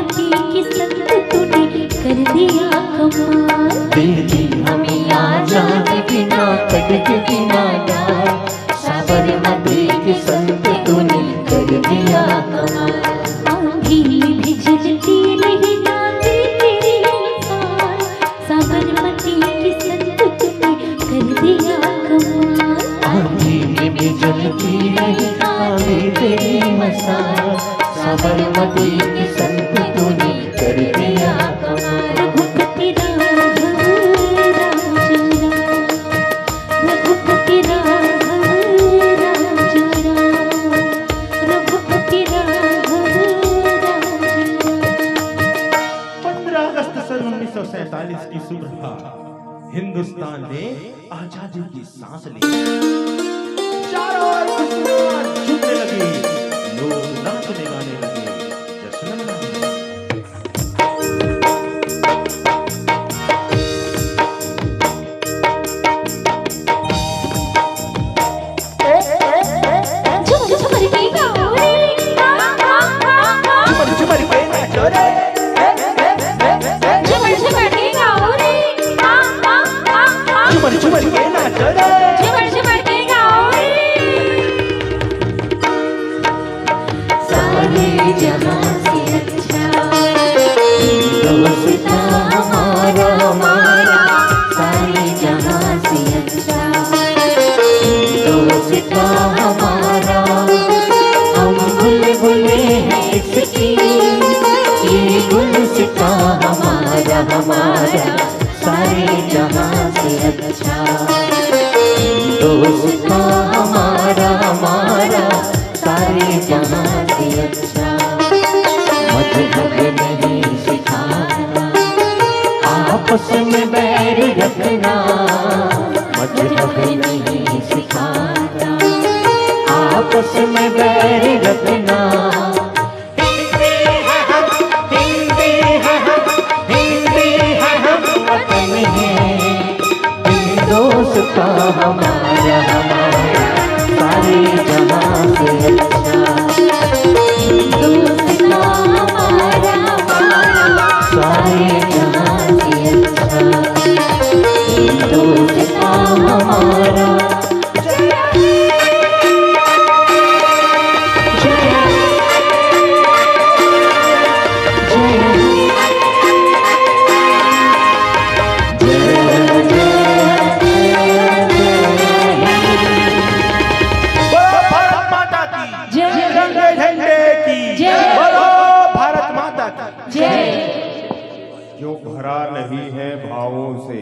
साबरमती की संत तूने कर दिया कमाल। दे दी हमें आजादी बिना कट के बिना डाल, साबरमती की संत तूने कर दिया कमाल। आंधी में भी जलती नहीं जाती तेरी मिसाल, साबरमती की संत तूने कर दिया कमाल। आंधी में भी जलती नहीं जाती तेरी मिसाल, साबरमती की संत तूने कर दिया कमाल। रघुपति राघव राजा राम, रघुपति राघव राजा राम, रघुपति राघव राजा राम। 15 अगस्त सन 1947 की सुबह हिंदुस्तान ने आजादी की सांस ली। चारों ओर खुशियां झूमने लगी, लोग नाचने गाने लगे, जश्न मनाने लगे। झुमर के गाओ रे, झुमर झुमर के नाचो रे, झुमर झुमर के गाओ रे, झुमर झुमर के नाचो रे। झुमर झुमर के गाओ रे। सारे जहां से अच्छा हिंदुस्ता हमारा हमारा, सारे जहां से अच्छा हिंदुस्ता हमारा। हम बुलबुले हैं इसकी, ये गुलसिता हमारा हमारा, सारे जहां से अच्छा हिंदुस्ता हमारा हमारा, सारे जहां से अच्छा। मजहब नहीं सिखाना, आपस में बैर रखना, मजहब नहीं सिखाना, आपस में बैर रखना। हिंदी है हम, हिंदी है हम, हिंदी है हम, वतन है हिंदुस्ता हमारा हमारा, सारे जहां से अच्छा हिंदुस्ता हमारा हमारा, सारे जहां से अच्छा हिंदुस्ता हमारा। बोलो भारत माता की जय। तिरंगे झंडे की जय। बोलो भारत माता की जय। जो भरा नहीं है भावों से,